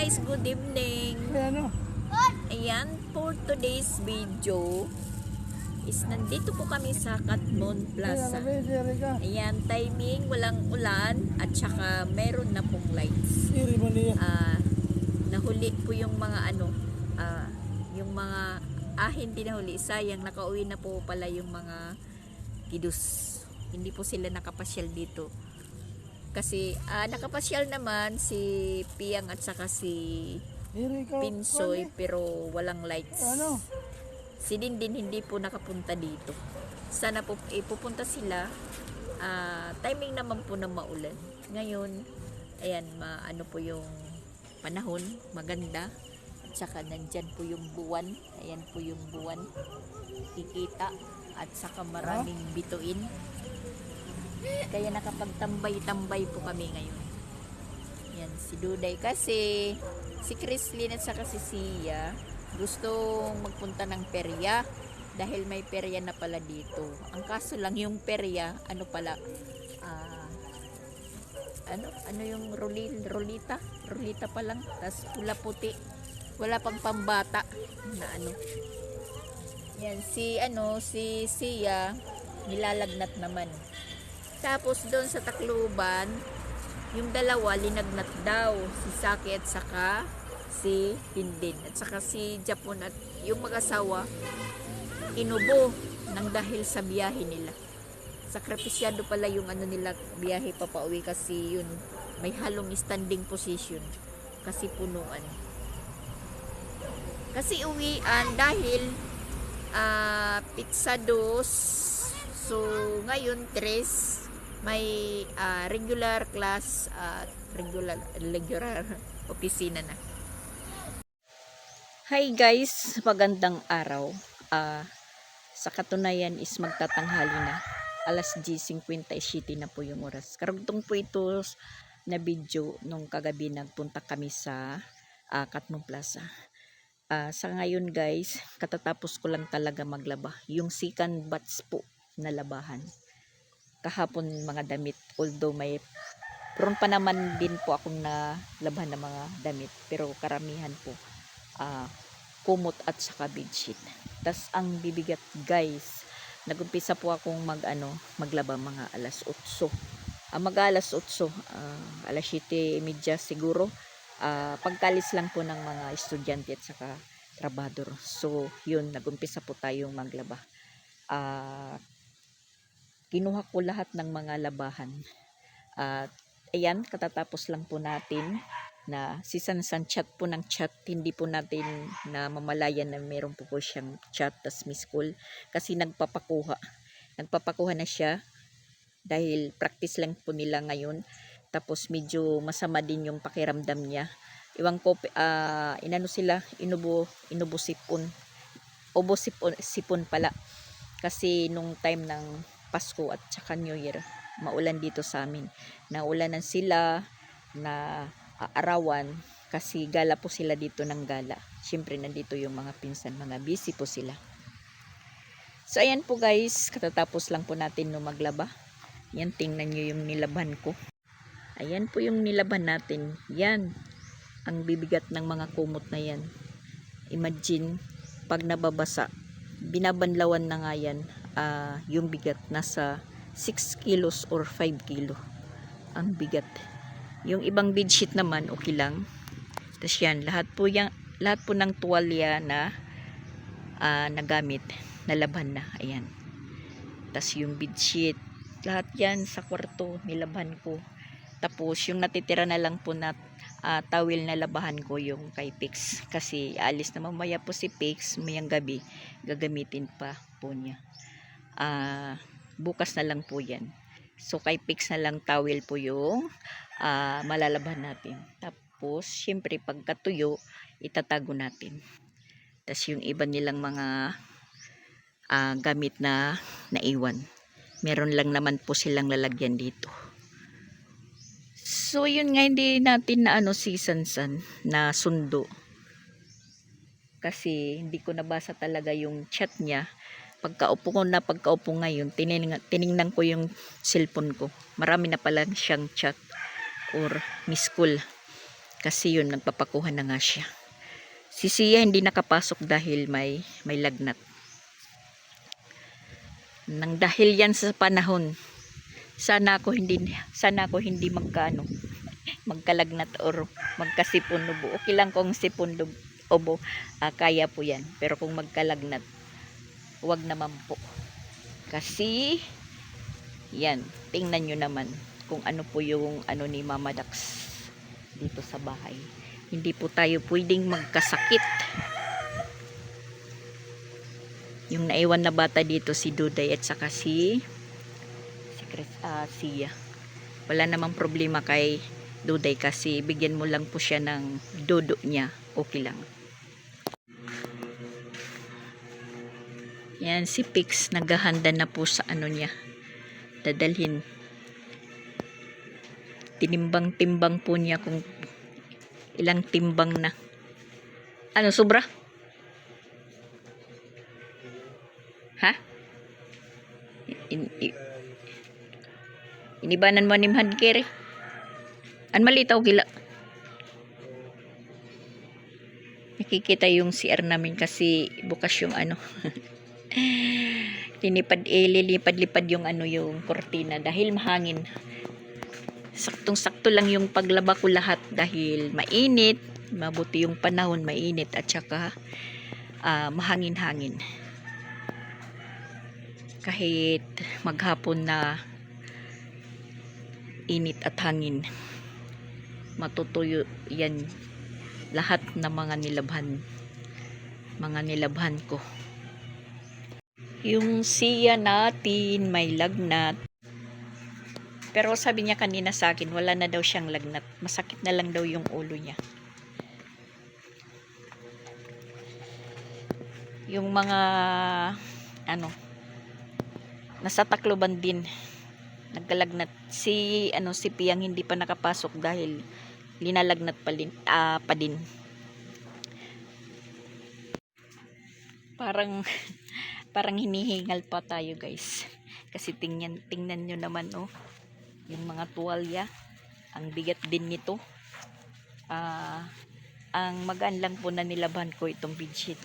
guys, good evening. Ano? Ayan, for today's video is nandito po kami sa Katmon Plaza. Ayan, timing, walang ulan at saka meron na pong lights. Nahuli po yung mga yung mga hindi nahuli, sayang, nakauwi na po pala yung mga kidus. Hindi po sila nakapasyal dito. Kasi nakapasyal naman si Piang at saka si Pinsoy pero walang lights. Si Dindin hindi po nakapunta dito. Sana po ipupunta sila. Timing naman po na maulan. Ngayon, ayan, ano po yung panahon, maganda. At saka nandyan po yung buwan. Ayan po yung buwan. Kikita. At saka maraming bituin. Kaya nakapagtambay-tambay po kami ngayon. Yan, si Duday kasi si Chrislyn at saka si Sia gustong magpunta ng perya dahil may perya na pala dito. Ang kaso lang yung perya, ano pala, ano yung rolita pa lang, tas pula puti, wala pang pambata na ano. Yan, si Sia nilalagnat naman. Tapos doon sa Tacloban, yung dalawa linagnat daw, si Saki at saka si Dindin at saka si Japon, at yung mag-asawa inubo nang dahil sa biyahe nila. Sakripisyado pala yung nila biyahe papauwi kasi yun may halong standing position kasi punuan. Kasi uwian dahil pizza dos, so ngayon tres may regular class at regular opisina na. Hi guys, magandang araw. Sa katunayan is magtatanghali na. Alas 10:57 na po yung oras. Karugtong po ito na video nung kagabi nagpunta kami sa Katmon Plaza. Sa ngayon guys, katatapos ko lang talaga maglaba. Yung second batch po na labahan. Kahapon mga damit, although may meron pa naman din po akong nalabhan ng mga damit, pero karamihan po kumot at saka bedsheet. Tas ang bibigat guys, nagumpisa po akong maglaba mga alas 8, alas 8, alas 7:30 siguro, pagkalis lang po ng mga estudyante at saka trabador. So yun, nagumpisa po tayong maglaba. Kinuha ko lahat ng mga labahan. At ayan, katatapos lang po natin na si Sansan chat po ng chat. Hindi po natin na mamalayan na meron po siyang chat tas miss call kasi nagpapakuha na siya dahil practice lang po nila ngayon. Tapos medyo masama din yung pakiramdam niya. Iwan ko, inubo sipon pala kasi nung time ng Pasko at saka New Year, maulan dito sa amin. Naulanan sila na arawan kasi gala po sila dito ng gala. Siyempre nandito yung mga pinsan, mga busy po sila. So ayan po guys, katatapos lang po natin no maglaba. Yan, tingnan nyo yung nilaban ko. Ayan po yung nilaban natin. Yan, ang bibigat ng mga kumot na yan. Imagine, pag nababasa, binabanlawan na nga yan. Yung bigat nasa 6 kilos or 5 kilo ang bigat. Yung ibang bedsheet naman okay lang. Tapos yan, lahat po ng tuwalya na nagamit, nalabhan na. Ayan. Tapos yung bedsheet, lahat yan sa kwarto nilabhan ko. Tapos yung natitira na lang po na towel na labahan ko yung kay Pix, kasi alis na mamaya po si Pix, mayang gabi gagamitin pa po niya. Bukas na lang po yan. So kay Pix na lang towel po yung malalabhan natin. Tapos syempre pagkatuyo itatago natin. Tapos yung iba nilang mga gamit na naiwan, meron lang naman po silang lalagyan dito. So yun nga, hindi natin na si Sansan na sundo kasi hindi ko nabasa talaga yung chat niya. Pagkaupo ngayon, tiningnan ko yung cellphone ko. Marami na pala siyang chat or miss call. Kasi yun, nagpapakuha na nga siya. Si Sia hindi nakapasok dahil may lagnat. Nang dahil yan sa panahon, sana ako hindi magkalagnat or magkasipon ubo. Okay lang kung sipon ubo, kaya po yan. Pero kung magkalagnat, wag naman po. Kasi yan, tingnan nyo naman kung ano po yung ano ni Mama Dax dito sa bahay. Hindi po tayo pwedeng magkasakit. Yung naiwan na bata dito si Duday at saka si Sia. Wala namang problema kay Duday kasi bigyan mo lang po siya ng dodo niya. Okay lang. Yan si Pix, naghahanda na po sa ano niya. Dadalhin. Tinimbang-timbang po niya kung ilang timbang na. Ano, sobra? Ha? Inibanan mo ni Mahadkere? An malitaw gila. Nakikita yung CR namin kasi bukas yung ano. Lilipad-lipad yung ano, yung kortina dahil mahangin. Saktong-sakto lang yung paglaba ko lahat dahil mainit, mabuti yung panahon, mainit at saka mahangin-hangin. Kahit maghapon na init at hangin, matutuyo yan lahat ng mga nilabhan ko. Yung Sia natin may lagnat. Pero sabi niya kanina sa akin, wala na daw siyang lagnat. Masakit na lang daw yung ulo niya. Yung mga nasa Tacloban din nagkalagnat. Si Piang hindi pa nakapasok dahil linalagnat pa din. Parang hinihingal pa tayo, guys. Kasi tingnan nyo naman, oh. Yung mga tuwalya, ang bigat din nito. Ang magaan lang po na nilabhan ko itong bedsheet.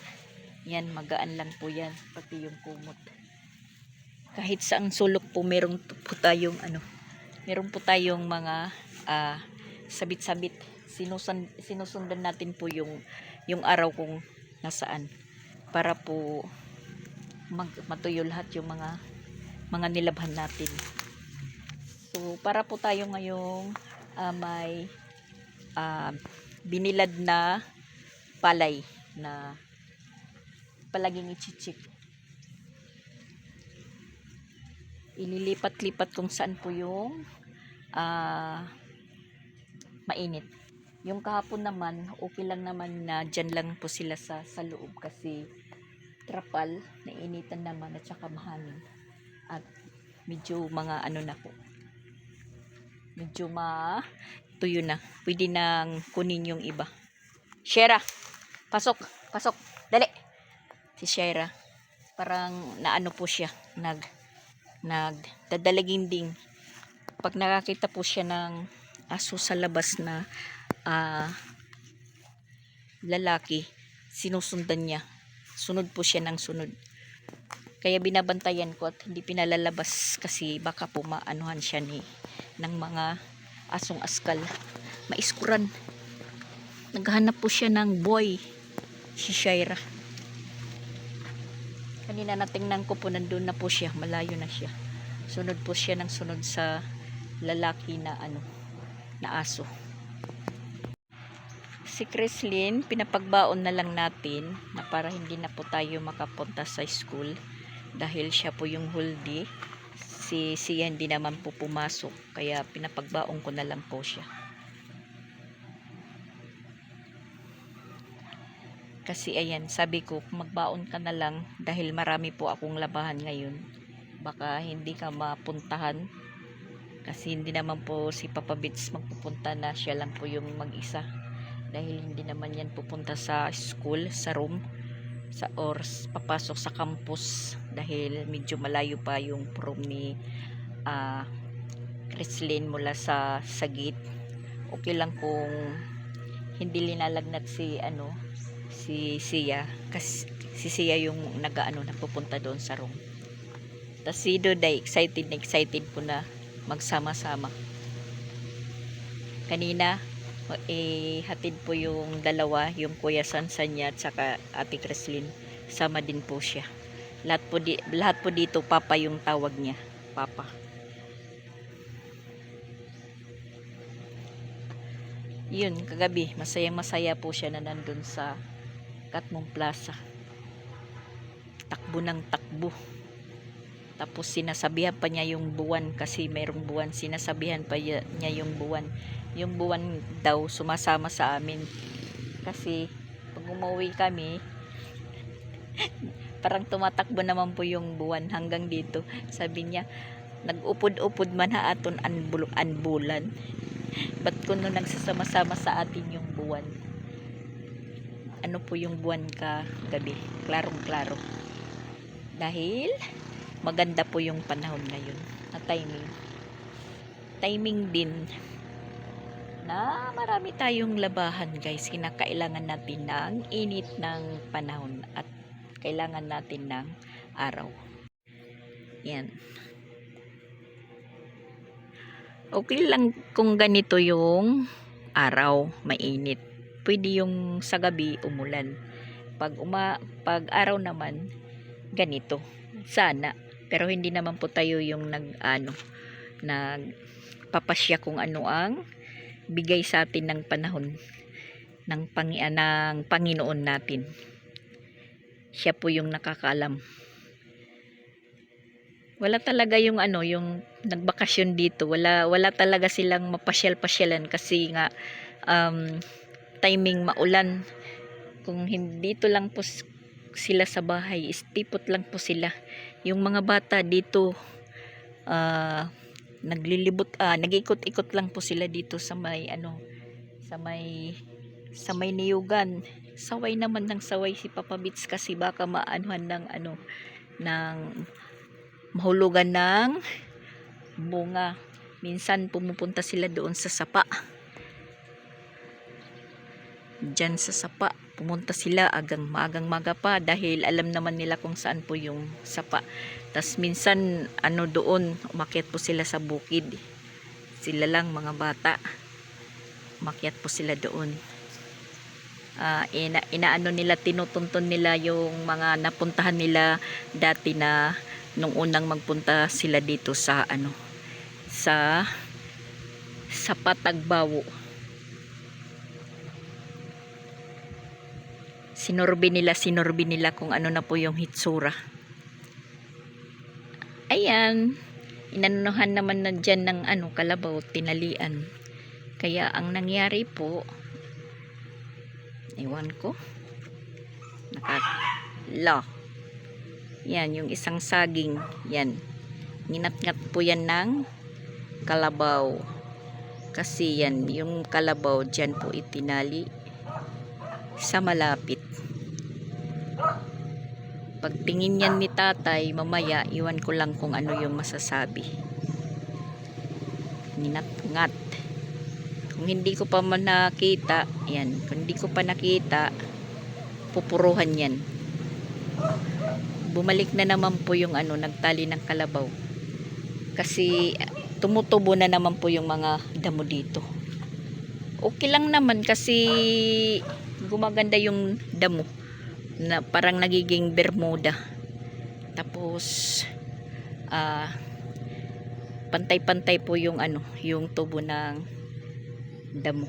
Yan, magaan lang po yan, pati yung kumot. Kahit saang sulok po meron po tayong mga sabit-sabit. Sinusundan natin po yung araw kung nasaan para po matuyo lahat yung mga nilabhan natin. So, para po tayo ngayong may binilad na palay na palaging ichichik. Ililipat-lipat kung saan po yung mainit. Yung kahapon naman, okay lang naman na dyan lang po sila sa loob kasi trapal, nainitan naman at saka mahangin. At medyo mga na po. Medyo tuyo na. Pwede nang kunin yung iba. Shera, pasok. Dali. Si Shera, parang naano po siya, nagdadalaginding. Pag nakakita po siya ng aso sa labas na lalaki, sinusundan niya. Sunod po siya ng sunod. Kaya binabantayan ko at hindi pinalalabas kasi baka po maanuhan siya ng mga asong askal. Maiskuran. Naghahanap po siya ng boy. Si Shaira. Kanina natingnan ko po, nandun na po siya. Malayo na siya. Sunod po siya ng sunod sa lalaki na aso. Si Chrislyn, pinapagbaon na lang natin na para hindi na po tayo makapunta sa school dahil siya po yung huldi. Si Sia hindi naman po pumasok kaya pinapagbaon ko na lang po siya. Kasi ayan, sabi ko magbaon ka na lang dahil marami po akong labahan ngayon. Baka hindi ka mapuntahan kasi hindi naman po si Papa Bits magpupunta na, siya lang po yung mag-isa. Dahil hindi naman yan pupunta sa school, sa room, or papasok sa campus dahil medyo malayo pa yung room ni Chrislyn mula sa gate. Okay lang kung hindi linalagnat si Sia, kasi si Sia yung nagpupunta doon sa room. Tapos si Doday excited na excited po na magsama-sama. Kanina hatid po yung dalawa, yung Kuya Sansan niya at saka Ate Creslin, sama din po siya. Lahat po dito papa yung tawag niya, papa. Yun, kagabi masaya po siya na nandun sa Katmong Plaza. Takbo ng takbo. Tapos sinasabihan pa niya yung buwan, kasi mayroong buwan, sinasabihan pa niya yung buwan. Yung buwan daw sumasama sa amin. Kasi pag umuwi kami, parang tumatakbo naman po yung buwan hanggang dito. Sabi niya, nag-upod-upod man haaton anbulan. Ba't kuno nagsasama-sama sa atin yung buwan? Ano po yung buwan ka gabi? Klarong-klaro. Dahil maganda po yung panahon ngayon na timing. Timing din na marami tayong labahan, guys. Kinakailangan natin ng init ng panahon at kailangan natin ng araw. Yan. Okay lang kung ganito yung araw, mainit. Pwede yung sa gabi umulan. Pag araw naman ganito. Sana. Pero hindi naman po tayo yung nagpapasya kung ano ang bigay sa atin ng panahon ng Panginoon natin. Siya po yung nakakaalam. Wala talaga yung yung nagbakasyon dito. Wala talaga silang mapasyal-pasyalan kasi nga timing maulan. Kung hindi dito lang po sila sa bahay, istipot lang po sila. Yung mga bata dito nag-ikot-ikot lang po sila dito sa may sa may niyugan. Saway naman ng saway si Papa Bits kasi baka maanuhan ng mahulugan ng bunga. Minsan pumupunta sila doon sa sapa. Diyan sa sapa, pumunta sila maagang maga pa dahil alam naman nila kung saan po yung sapa. Tas minsan doon umakyat po sila sa bukid. Sila lang mga bata. Umakyat po sila doon. Inaano nila, tinutuntun nila yung mga napuntahan nila dati na nung unang magpunta sila dito sa sa Patagbawo. Sinurbi nila kung ano na po yung hitsura. Ayan, inanuhan naman na dyan ng kalabaw, tinalian. Kaya ang nangyari po, ewan ko, yan, yung isang saging, yan, nginat-ngat po yan ng kalabaw. Kasi yan, yung kalabaw dyan po itinali sa malapit. Pagtingin yan ni tatay, mamaya, iwan ko lang kung ano yung masasabi. Nginat-ngat. Kung hindi ko pa nakita, yan, kung hindi ko pa nakita, pupuruhan yan. Bumalik na naman po yung nagtali ng kalabaw. Kasi tumutubo na naman po yung mga damo dito. Okay lang naman kasi gumaganda yung damo na parang nagiging bermuda. Tapos pantay-pantay po yung yung tubo ng damo.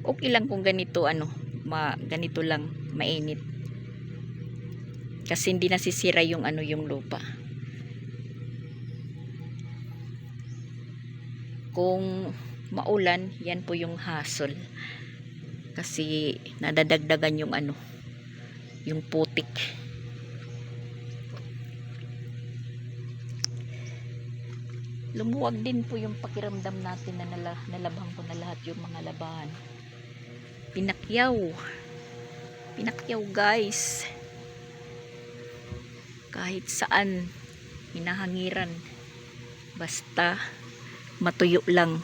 Okay lang kung ganito ganito lang mainit. Kasi hindi nasisira yung yung lupa. Kung maulan, yan po yung hasol. Kasi nadadagdagan yung yung putik. Lumuwag din po yung pakiramdam natin na nalabhan ko na lahat yung mga labahan. Pinakyaw guys. Kahit saan hinahangiran, basta matuyo lang.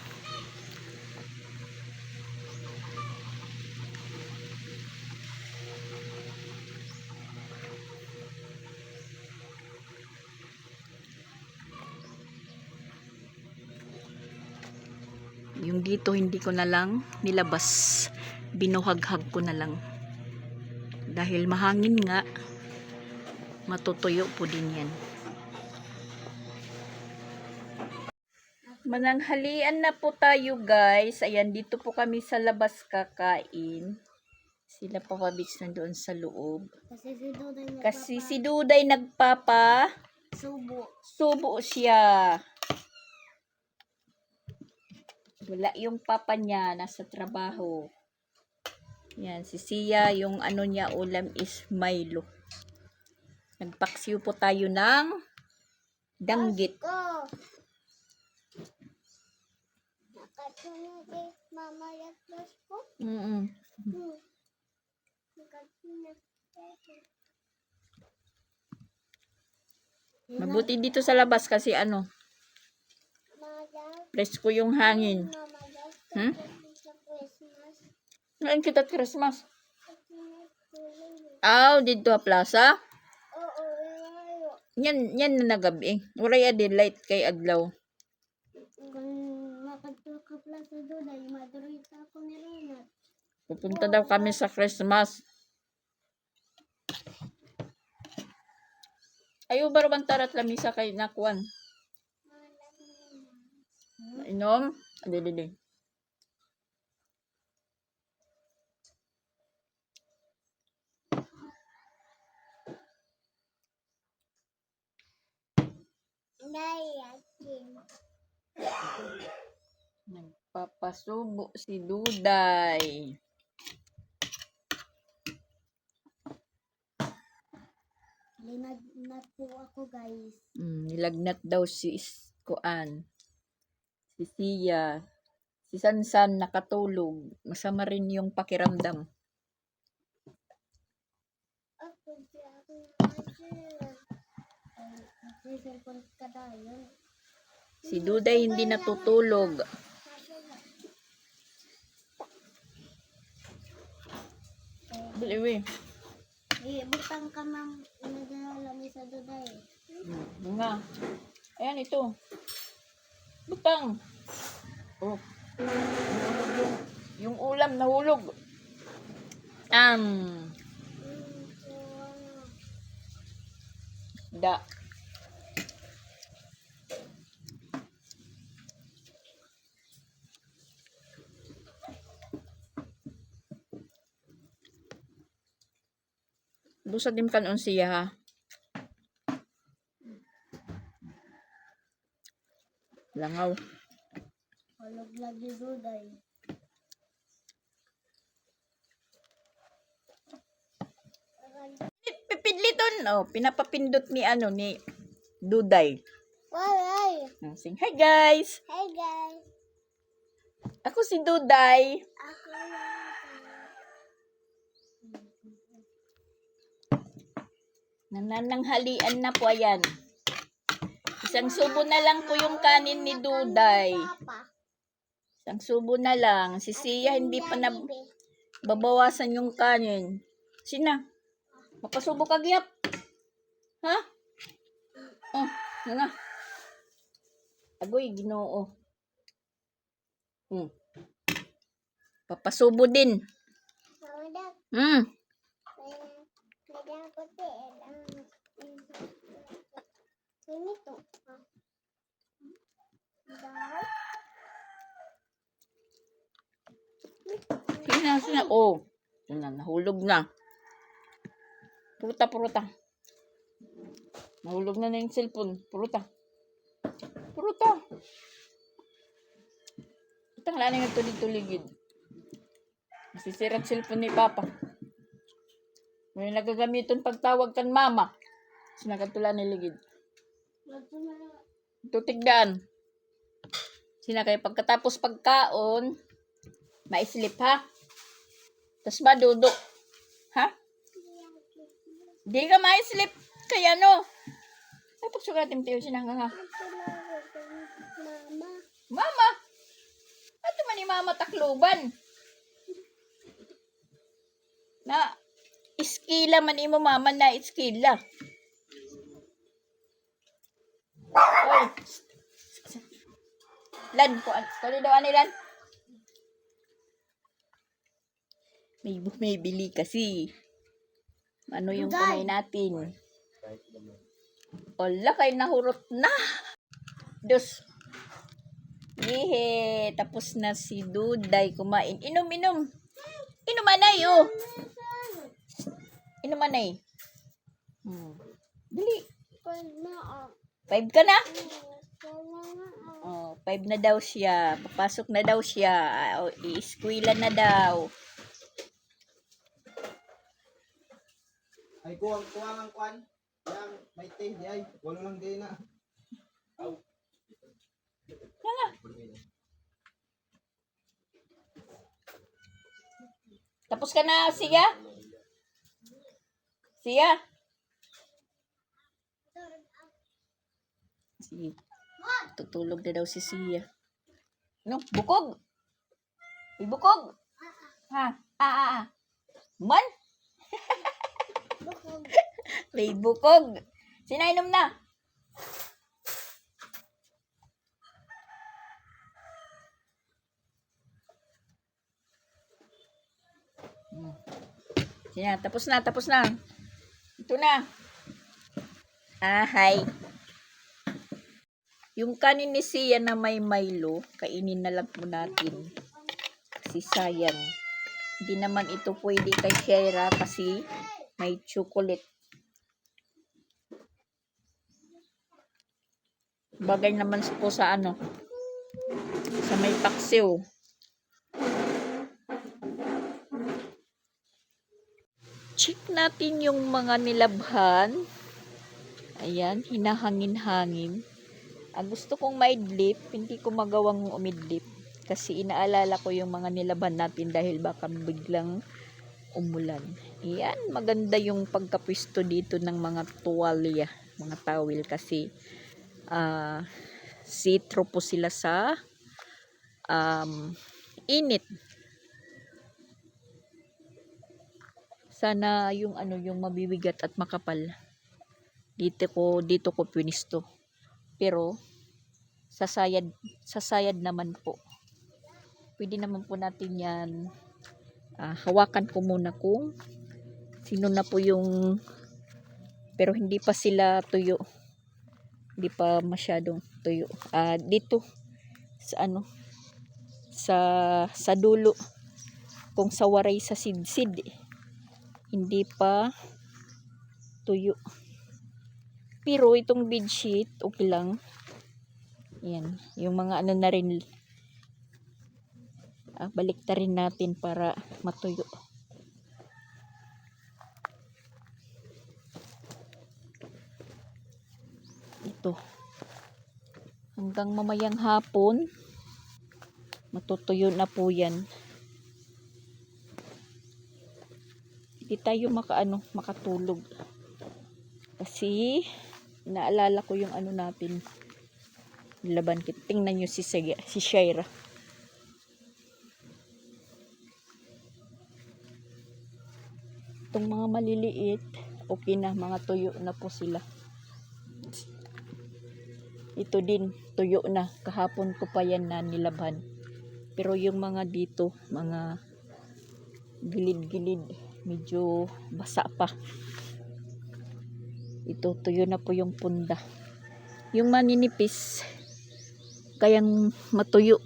Hanggang dito hindi ko na lang nilabas. Binuhaghag ko na lang. Dahil mahangin nga, matutuyo po din yan. Mananghalian na po tayo guys. Ayan, dito po kami sa labas kakain. Sila Papa Beach na doon sa loob. Kasi si Duday nagpapa subo siya. Wala yung papa niya, nasa trabaho. Yan, si Sia, yung ano niya ulam is Milo. Nagpaksiw po tayo ng danggit. Mabuti dito sa labas kasi ano, presko yung hangin. Ngayon kita Christmas. Dito a plaza? Yan na nagabi. Uray adi light kay adlaw. Pupunta daw kami sa Christmas. Ayo baro tarat lamisa kay nakuan. Inom? Adi. Nagpapasubo si Duday. Nilagnat po ako guys. Nilagnat daw si Kuan. Si Sia. Si Sansan nakatulog. Masama rin yung pakiramdam. Si Duday hindi natutulog. Beliwi. Butang ka mang inadalami sa Duday. Nga. Ayan ito. Butang. Oh. Yung ulam nahulog. Da. Busa din kanon siya ha. Langaw. Halog lagi Duday. Pipidliton. Pinapapindot ni Duday. Why? Sing hi guys. Hey guys. Ako si Duday. Ako Nanananghalian na po ayan. Isang subo na lang po yung kanin ni Duday. Isang subo na lang. Si Sia hindi pa na babawasan yung kanin. Sina? Mapasubo ka gyap? Ha? Nga. Agoy, Ginoo. Papasubo din. Sina. Nahulog na. Puruta. Nahulog na yung cellphone. Puruta. Itang laning ang tulig-tuligid. Masisirat cellphone ni Papa. May nagagamiton pagtawag kan mama. Sinakatula ni ligid. Tutigdan. Sina kay pagkatapos pagkaon, maislip ha? Tas madudok. Ha? Di ka maislip. Kaya no? Ay, pagsugatim tayo sinanga. Mama? Ato man ni mama takluban. Na, iskila man imo mama na iskila. Oy. Lan, kali daw ani Lan. May bumibili kasi. Ano yung Duday. kamay natin? Wala kay nahurot na. Dos. Yehe, tapos na si Duday kumain. Inom, inom. Inumanay, oh. Inumanay. Dali. 5 ka na? Oh, 5 na daw siya. Papasok na daw siya. I-eskwela na daw. Ay, kuwang ang kwan. Yang may tea di ay. Walo lang din na. Tapos ka na, siya? Siya? Si tutulog na daw si Siya. No, bukog. May bukog. Ha? Man? May bukog. Sinainom na. Sina, tapos na, tapos na. Ito na. Hi. Yung kanin ni Siya na may Milo, kainin na lang po natin. Kasi sayang. Hindi naman ito pwede kay Shera kasi may chocolate. Bagay naman po sa ano, sa may paksiw. Check natin yung mga nilabhan. Ayan, hinahangin-hangin. Gusto kong maidlip, hindi ko magawang umidlip. Kasi inaalala ko yung mga nilabhan natin dahil baka biglang umulan. Ayan, maganda yung pagkapwisto dito ng mga tuwalya, mga towel kasi see-through po sila sa init. Sana yung ano, yung mabibigat at makapal. Dito ko pinisto. Pero sasayad naman po. Pwede naman po natin yan hawakan ko muna kung sino na po yung, pero hindi pa sila tuyo. Hindi pa masyadong tuyo. Dito sa ano, sa dulo, kung sa waray sa sidsid, hindi pa tuyo. Pero itong bedsheet, okay lang. Yan, yung mga ano na rin, balik na rin natin para matuyo. Ito. Hanggang mamayang hapon, matutuyo na po yan. Hindi tayo makatulog. Kasi, naalala ko yung ano natin, laban kit. Tingnan nyo si Shaira. Itong mga maliliit, okay na, mga tuyo na po sila. Ito din, tuyo na. Kahapon ko pa yan na nilabhan. Pero yung mga dito, mga gilid-gilid, medyo basa pa. Ito, tuyo na po yung punda. Yung maninipis, kayang matuyo.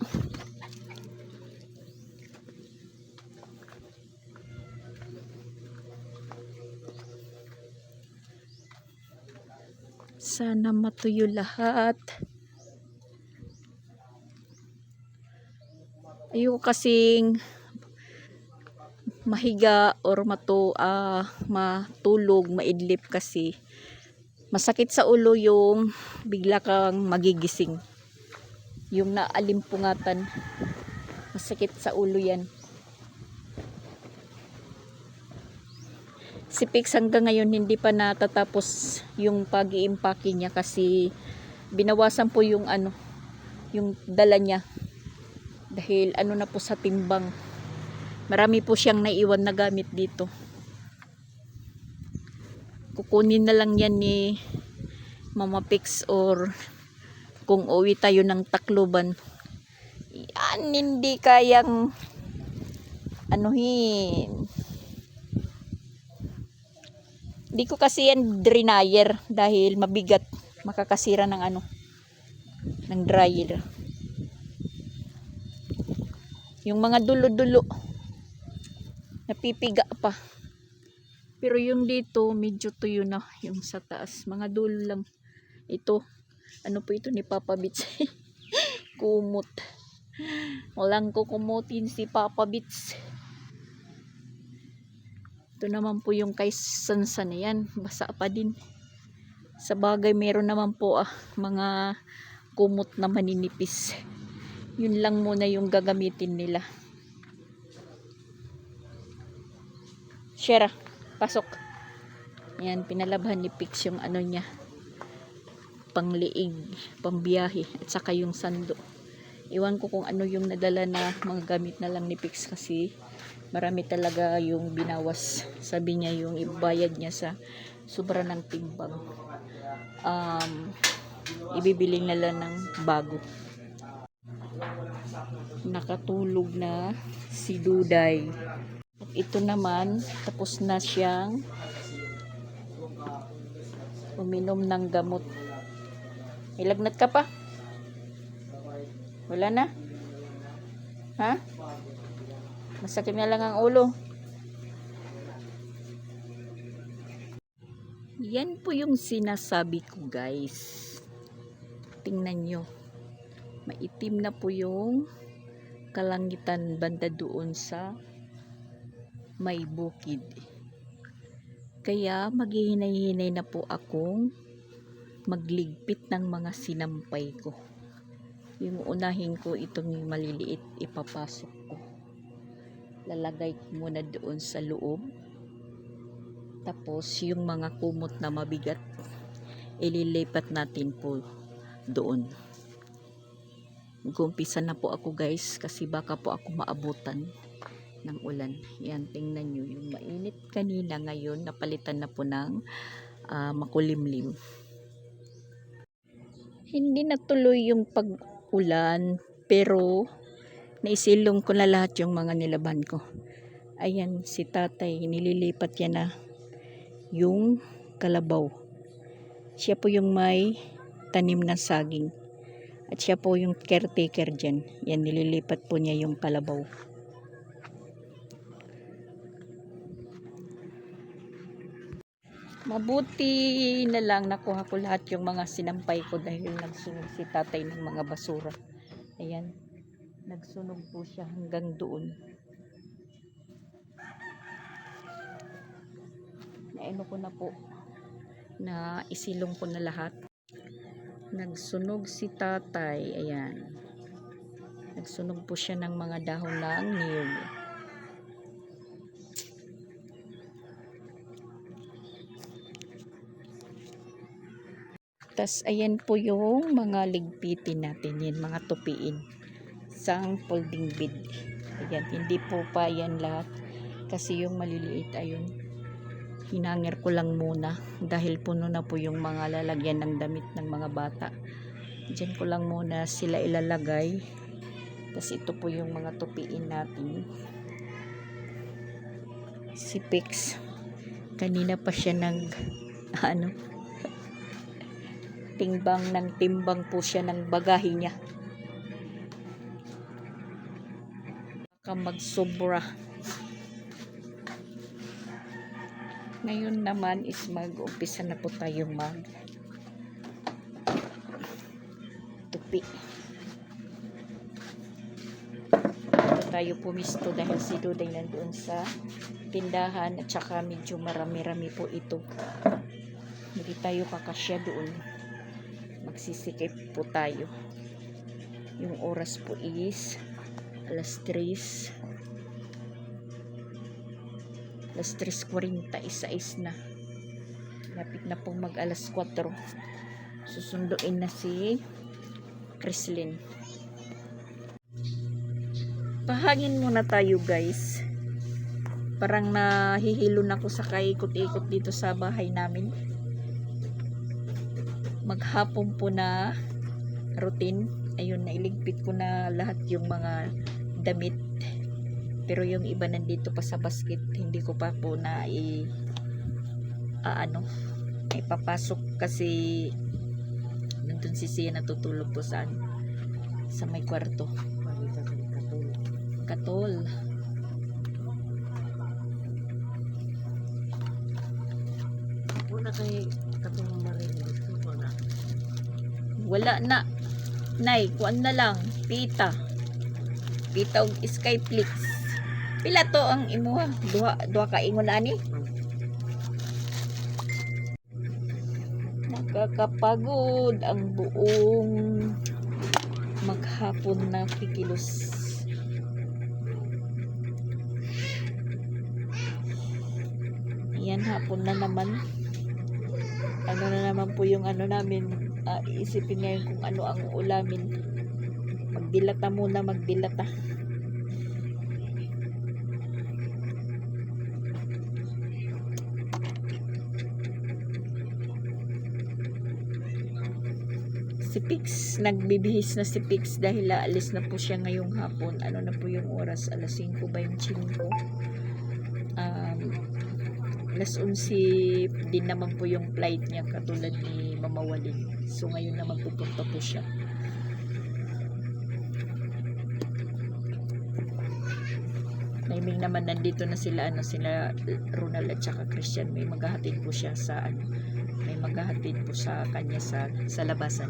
Sana matuyo lahat. Ayoko kasing mahiga or matulog, maidlip kasi masakit sa ulo yung bigla kang magigising. Yung naalimpungatan, masakit sa ulo yan. Si Pix hanggang ngayon hindi pa natatapos yung pag-i-impake niya kasi binawasan po yung yung dala niya. Dahil na po sa timbang. Marami po siyang naiwan na gamit dito. Kukunin na lang yan ni Mama Pix or kung uwi tayo ng Tacloban. Yan, hindi kayang anuhin. Hindi ko kasi yan dryer dahil mabigat, makakasira ng ano, ng dryer. Yung mga dulo-dulo napipiga pa. Pero yung dito medyo tuyo na, yung sa taas, mga dulo lang. Ito, ano po ito ni Papa Bits? Kumot. Walang kukumutin si Papa Bits. Ito naman po yung kay Sansan, yan, basa pa din. Sa bagay meron naman po mga kumot na maninipis. Yun lang muna yung gagamitin nila. Shera, pasok. Yan, pinalabhan ni Pix yung ano niya, pangliig, pambiyahe, at saka yung sando. Iwan ko kung ano yung nadala na mga gamit na lang ni Pix kasi marami talaga yung binawas. Sabi niya yung ibayad niya sa sobra ng timbang. Ibibili na lang ng bago. Nakatulog na si Duday. At ito naman, tapos na siyang uminom ng gamot. May lagnat ka pa? Wala na? Ha? Masakit na lang ang ulo. Yan po yung sinasabi ko, guys. Tingnan nyo. Maitim na po yung kalangitan banda doon sa may bukid. Kaya maghihinay-hinay na po akong magligpit ng mga sinampay ko. Yung unahin ko itong maliliit, ipapasok ko. Lalagay ko muna doon sa loob. Tapos yung mga kumot na mabigat, ililipat natin po doon. Mag-umpisa na po ako, guys, kasi baka po ako maabutan ng ulan. Yan, tingnan nyo. Yung mainit kanina, ngayon napalitan na po ng makulimlim. Hindi natuloy yung pag-ulan, pero naisilong ko na lahat yung mga nilaban ko. Ayan, si tatay, nililipat niya na yung kalabaw. Siya po yung may tanim na saging. At siya po yung caretaker dyan. Yan, nililipat po niya yung kalabaw. Mabuti na lang nakuha ko lahat yung mga sinampay ko dahil nagsunog si tatay ng mga basura. Ayan, nagsunog po siya hanggang doon. Naino ko na po, na isilong ko na lahat. Nagsunog si tatay. Ayan, nagsunog po siya ng mga dahon ng niyog. Tas ayan po yung mga ligpitin natin, yan, mga tupiin. Isang folding bed. Ayan, hindi po pa yan lahat. Kasi yung maliliit, ayun, hinangir ko lang muna. Dahil puno na po yung mga lalagyan ng damit ng mga bata. Diyan ko lang muna sila ilalagay. Tas ito po yung mga tupiin natin. Si Pix, kanina pa siya timbang po siya ng bagahe niya. Baka magsobra. Ngayon naman is mag-umpisa na po tayo tupi. Tayo pumisto dahil si Duday nandoon sa tindahan at saka medyo marami-rami po ito. Hindi tayo kakasya doon. Magsisikip po tayo. Yung oras po is alas 3:46 na. Lapit na pong mag alas 4. Susunduin na si Chrislyn. Pahangin muna tayo, guys. Parang nahihilo na ako sa kaikot-ikot dito sa bahay namin. Maghapon po na routine. Ayun, nailigpit ko na lahat yung mga damit. Pero yung iba nandito pa sa basket, hindi ko pa po na ipapasok kasi nandun si Sia natutulog po sa may kwarto. Katol. Una kay katong marinig. Wala na. Nay, kuan na lang. Pita. Pita og Skyflix. Pila to ang imuha? Duha ka ingon ani? Nakakapagod ang buong maghapon na kikilos. Yan, hapon na naman. Ano na naman po yung ano namin, iisipin ngayon kung ano ang ulamin. Magdilata muna, magdilata. Si Pix, nagbibihis na si Pix dahil aalis na po siya ngayong hapon. Ano na po yung oras? Alas 5:25. Alas 11 din naman po yung flight niya katulad ni Mama Walid. So ngayon na magpupunta po siya. Timing naman nandito na sila sila Ronald at saka Christian. May maghahatid po siya may maghahatid po sa kanya sa labasan.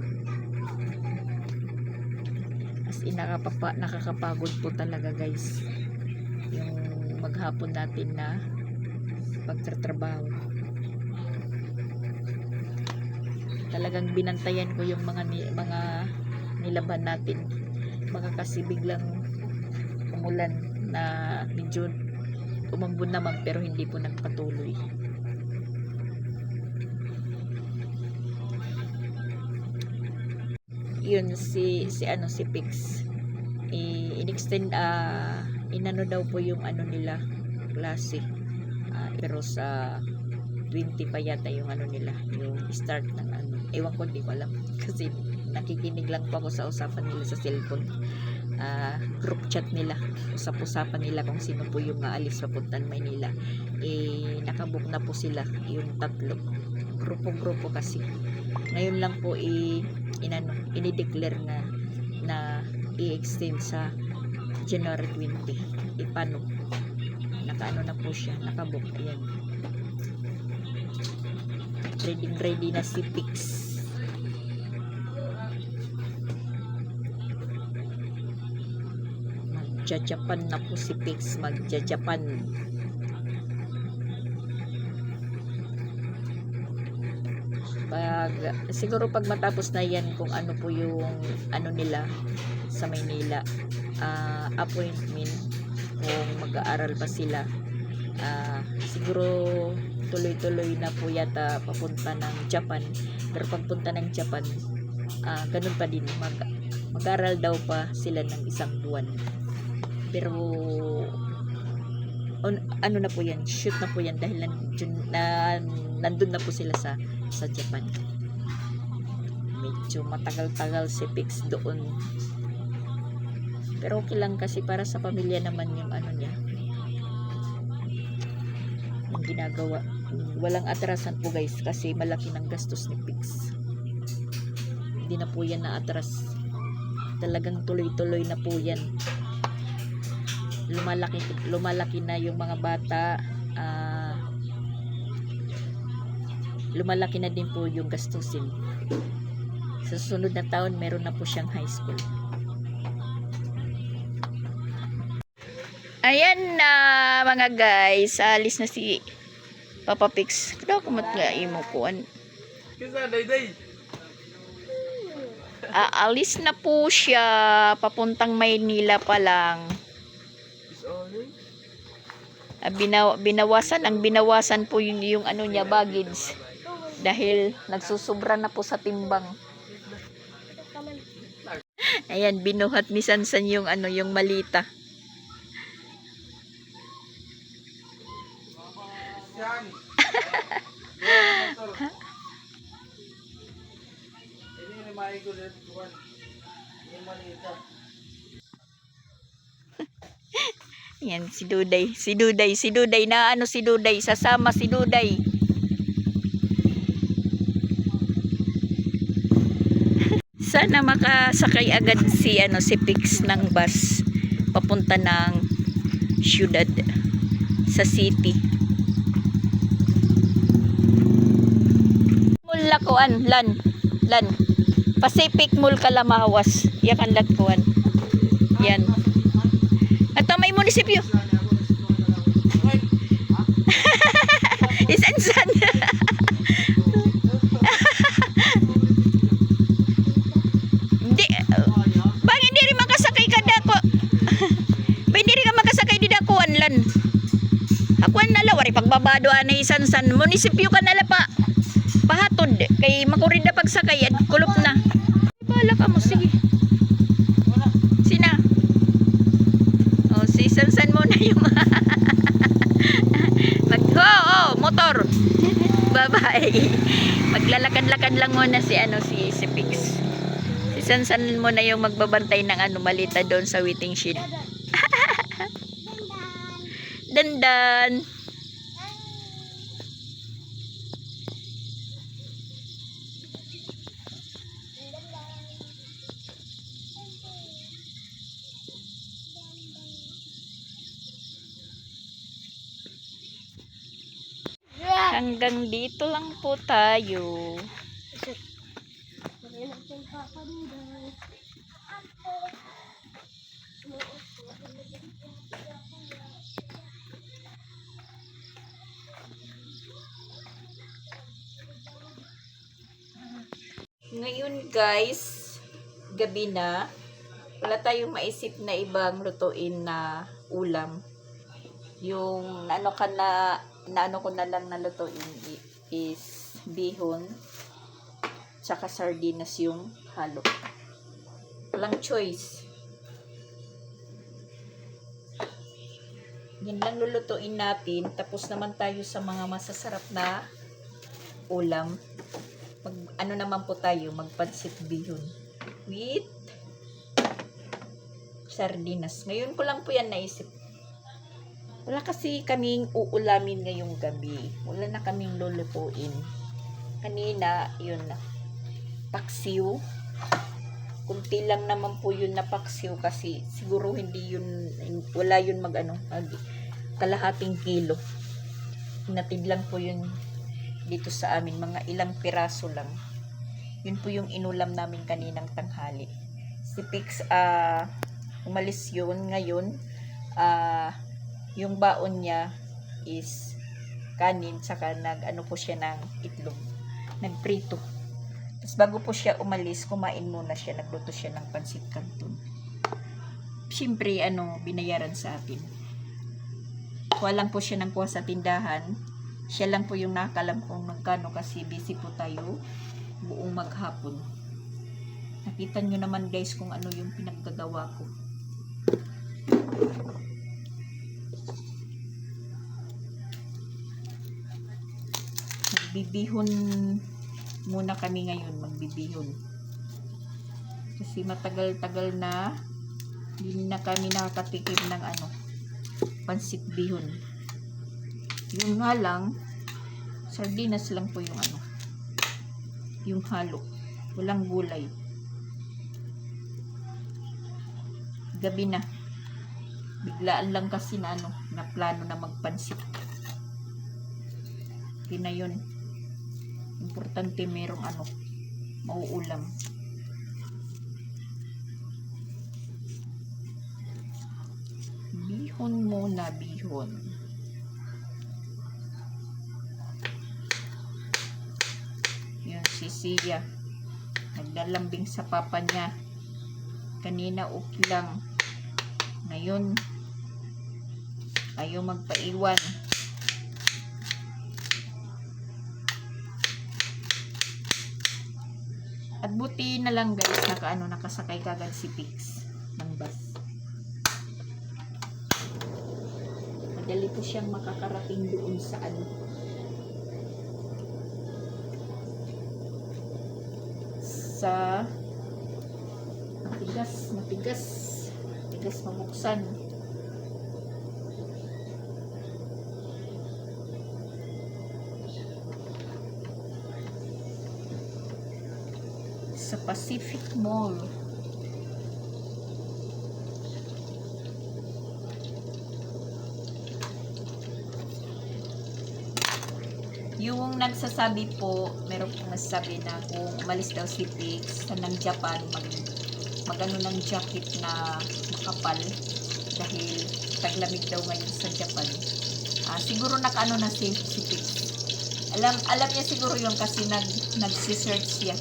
As in nakakapagod po talaga guys. Yung maghapon natin na pagtatrabaho. Talagang binantayan ko yung mga nilaban natin. Baka kasi biglang umulan na medyo umambon naman pero hindi po nagpatuloy. Yun si Pix. In-extend inano daw po yung nila klase. Pero sa 20 pa yata yung nila, yung start ng ewan ko, hindi ko alam kasi nakikinig lang po ako sa usapan nila sa cellphone. Group chat nila, usap-usapan nila kung sino po yung aalis papuntang Maynila. Nakabook na po sila yung tatlo, grupo kasi ngayon lang po inideclare na i-extend sa January 20. Paano? Nakaano na po siya, nakabook. Ayan, ready na si Pix. Magja-Japan na po si Pix, magja-Japan. Siguro pag matapos na yan kung ano po yung nila sa Maynila, appointment kung mag-aaral pa sila, siguro tuloy-tuloy na po yata papunta ng Japan. Pero pagpunta ng Japan, ganun pa din, mag-aaral daw pa sila ng 1 buwan. Pero ano na po yan, shoot na po yan dahil nandun na po sila sa Japan. Medyo matagal-tagal si Pix doon. Pero okay lang kasi para sa pamilya naman yung niya, yung ginagawa. Walang atrasan po guys kasi malaki ng gastos ni Pix. Hindi na po yan na-atras. Talagang tuloy-tuloy na po yan. Lumalaki na yung mga bata. Lumalaki na din po yung gastusin. Sa susunod na taon meron na po siyang high school. Ayan na mga guys, alis na si Papa Pix. Kada ko matlaim mo kuan. Alis na po siya papuntang Maynila pa lang. Binawasan po yung niya baggage dahil nagsusubra na po sa timbang. Ayan, binuhat ni Sansan yung yung malita. Yan, si Duday. Si Duday. Si Duday. Na ano si Duday? Sasama si Duday. Sana makasakay agad si si Pix ng bus papunta ng syudad sa city. Mall lakuan, lan. Pacific Mall Kalamahawas. Yakan lakuan. Yan. Ato may munisipyo. Isan-san. Hindi. Bang hindi rin makasakay ka dako. Ba hindi rin ka makasakay di dakuan lan. Akuan nala wari pagbabado anay isan-san. Munisipyo ka nala pa. Pahatod kay makurid na pagsakay at kulop na. Bala ka mo sige. Sina? Oh, si Sansan mo na yung motor. Bye-bye. Maglalakad-lakad lang muna si Pix. Si Sansan mo na yung magbabantay ng malita doon sa waiting shed. Dandan. Hanggang dito lang po tayo. Ngayon guys, gabi na. Wala tayong maisip na ibang lutuin na ulam. Yung naano ko na lang na lutuin is bihon tsaka sardinas yung halo. Walang choice. Yan lang lulutuin natin. Tapos naman tayo sa mga masasarap na ulam. Naman po tayo, magpansit bihon with sardinas. Ngayon ko lang po yan naisip. Wala kasi kaming uulamin ngayong gabi. Wala na kaming lulutuin. Kanina, yun na. Paksiw. Kunti lang naman po yun na paksiw kasi siguro hindi yun, wala yun kalahating kilo. Hinatid lang po yun dito sa amin. Mga ilang piraso lang. Yun po yung inulam namin kaninang tanghali. Si Pix, umalis yun ngayon. Yung baon niya is kanin, saka po siya ng itlog, nagprito. Tapos bago po siya umalis, kumain muna siya, nagluto siya ng pansit canton. Siyempre, binayaran sa atin. Kuha lang po siya ng kuha sa tindahan. Siya lang po yung nakakalam kung magkano kasi busy po tayo buong maghapon. Nakita nyo naman guys kung ano yung pinaggagawa ko. Magbibihon muna kami ngayon, magbibihon. Kasi matagal-tagal na hindi na kami nakakatikim ng pansit bihon. Yung nga lang, sardinas lang po yung yung halo. Walang gulay. Gabi na. Biglaan lang kasi na plano na magpansit. Hindi na yun. Importante merong mauulam. Bihon muna, bihon. Yun, si Sia. Naglalambing sa papa niya. Kanina okay lang. Ngayon, ayaw magpaiwan. At buti na lang guys, nakasakay kagad si Pix ng bus. Madali po siyang makakarating doon sa sa matigas mabuksan. sa Pacific Mall. Yung nagsasabi po, meron pong nagsasabi na kung umalis daw si Pix sa ng Japan, magano ng jacket na makapal dahil taglamig daw ngayon sa Japan. Siguro nakaano na si Pix. Alam niya siguro yung kasi nagsi-search siya.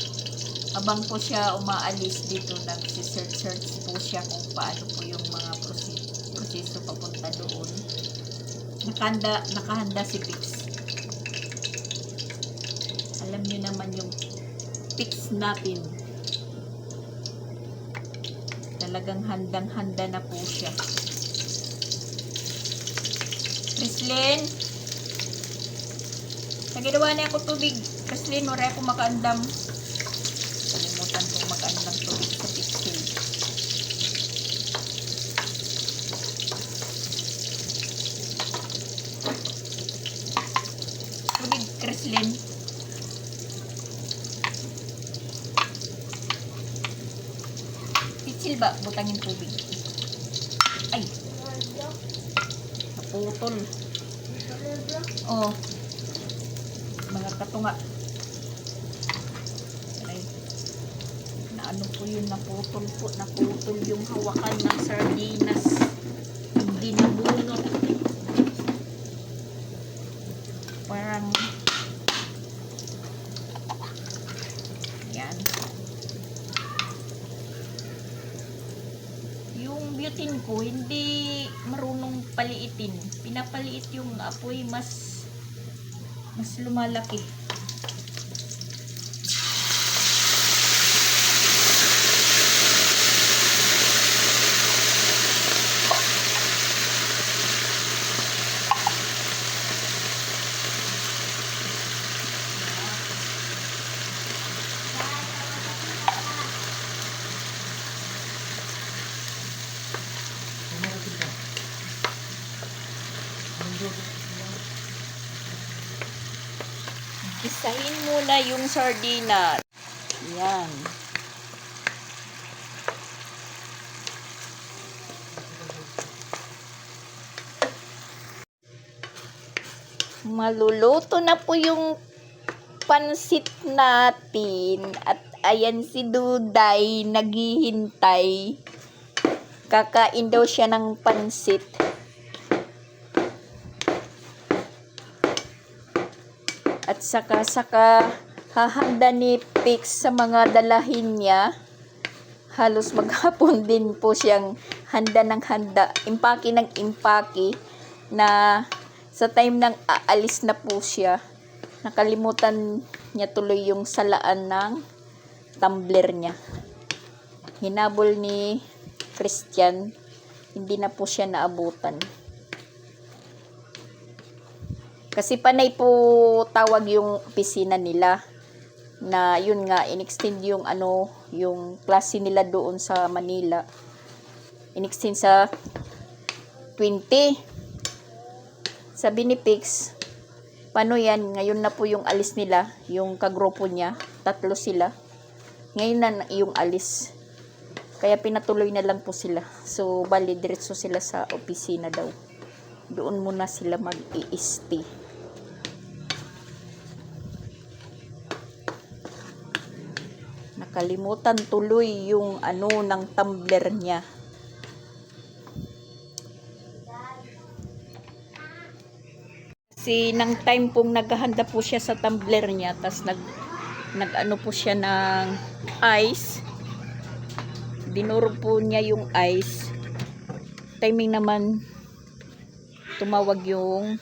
Habang po siya umaalis dito, nagsi-search po siya kung paano po yung mga proseso papunta doon. Nakahanda si Pix. Alam niyo naman yung Pix natin. Talagang handang-handa na po siya. Krislin, naginawa na ako tubig. Krislin, wala ako makaandam. Kalimutan kong makaandam tubig sa Pixel. Tubig, Krislin. Pixel ba? Butangin tubig. Ay, naputol. Oh, mga katunga. Ay, naano po yun, naputol yung hawakan ng sardinas. Hindi nabunot. Parang yan. Yung butane ko hindi marunong paliitin. Pinapaliit yung apoy, mas lumalaki. Isahin muna yung sardina. Yan. Maluluto na po yung pansit natin. At ayan si Duday naghihintay. Kakain daw siya ng pansit. At saka hahanda ni Pix sa mga dalahin niya. Halos maghapon din po siyang handa ng handa. Impake ng impake na sa time ng aalis na po siya. Nakalimutan niya tuloy yung salaan ng tumbler niya. Hinabol ni Christian. Hindi na po siya naabutan. Kasi panay po tawag yung opisina nila na yun nga inextend yung yung klase nila doon sa Manila. Inextend sa 20. Sabi ni Pix, paano yan? Ngayon na po yung alis nila, yung kagrupo niya, 3 sila. Ngayon na yung alis. Kaya pinatuloy na lang po sila. So bali diretso sila sa opisina daw. Doon muna sila mag-i-stay. Nakalimutan tuloy yung ng tumbler niya. Kasi nang time pong naghahanda po siya sa tumbler niya, tas nag-ano po siya ng ice. Dinurog po niya yung ice. Timing naman tumawag yung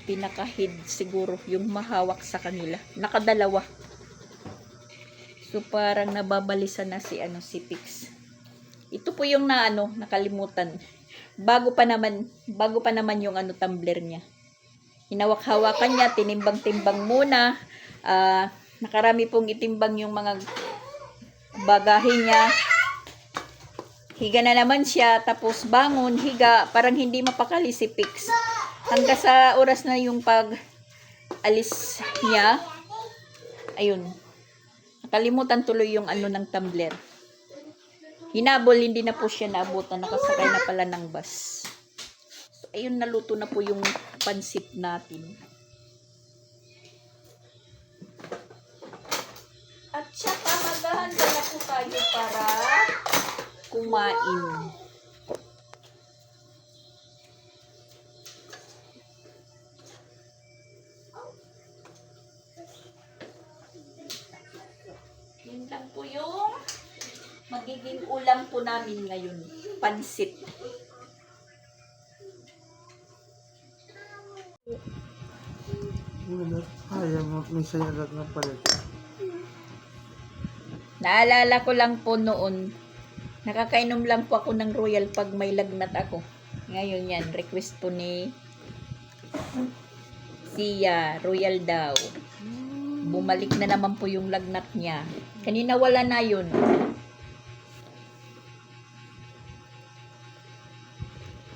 pinaka-head siguro, yung mahawak sa kanila. Nakadalawa. So parang nababalisan na si Pix. Ito po yung nakalimutan. Bago pa naman yung tumbler niya. Hinawak-hawakan niya, tinimbang-timbang muna. Nakarami pong itimbang yung mga bagahe niya. Higa na naman siya, tapos bangon, higa, parang hindi mapakali si Pix. Hanggang sa oras na yung pag alis niya, ayun, Kalimutan tuloy yung ano ng tumbler. Hinabol, hindi na po siya naabutan. Nakasakay na pala ng bus. So, ayun, naluto na po yung pansit natin. At saka maghahanda na po tayo para kumain. Yun lang po yung magiging ulam po namin ngayon. Pansit. Ayaw mo, may sayagat na palit. Naalala ko lang po noon, nakakainom lang po ako ng Royal pag may lagnat ako. Ngayon yan, request po ni Sia, Royal daw. Bumalik na naman po yung lagnat niya. Kanina wala na yun.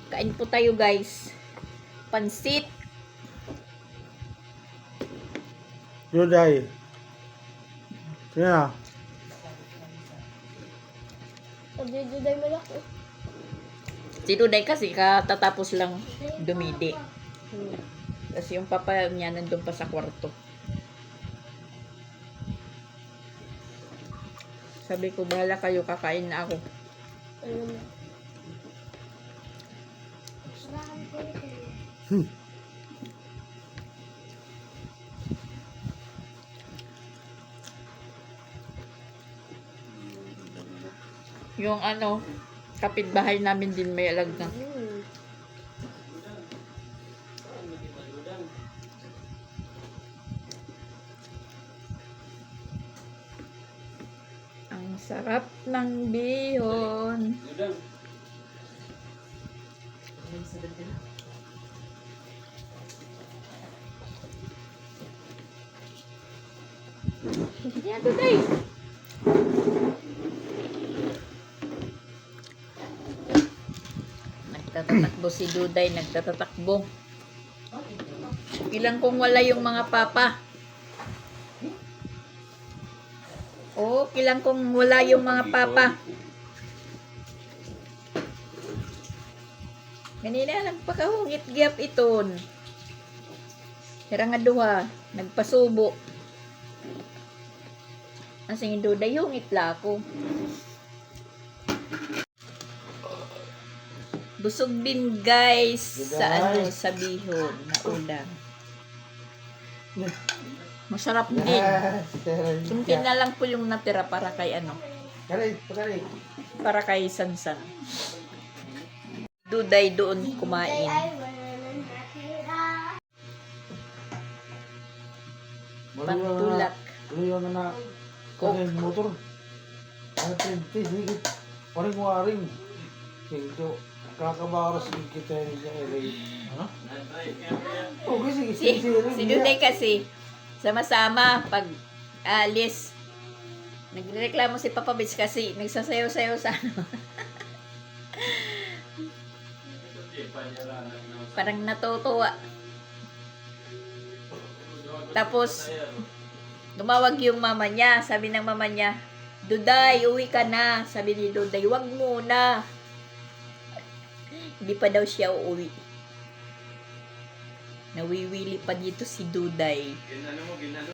Kain po tayo guys. Pansit. Juday. Kaya, Pagdiduday malaki. Si Duday kasi katatapos lang dumidi. Kasi yung papa niya nandun pa sa kwarto. Sabi ko, bahala kayo, kakain na ako. Sarahan ko ito. Yung ano, kapitbahay namin din may alagang. Ang sarap ng bihon. Yan, Duday. Nagtatatakbo si Duday, nagtatatakbo. Ilang kung wala yung mga papa. Oh, ilang kung wala yung mga papa. Kanina nagpakahungit gyap iton. Kaya nga duha, nagpasubo. Ang singin Duday, hungit la ako. Busog din guys sa ano, sa bihon na ulam. Masarap din. Kunti na lang po yung natira para kay ano, para kay Sansan. Duday doon kumain. Ay, wala nang natira. Pantulak. Yung na kung motor. Ano pwede, higit. Waring-waring. Ito, kakabaras kita niya. Ano? Okay, sige. Si Duday kasi, sama-sama pag alis. Nagreklamo si Papa Bitch kasi nagsasayaw-sayaw sa ano. Parang natutuwa. Tapos, tumawag yung mama niya. Sabi ng mama niya, Duday, uwi ka na. Sabi ni Duday, wag muna. Hindi pa daw siya uuwi. Nawiwili pa dito si Duday.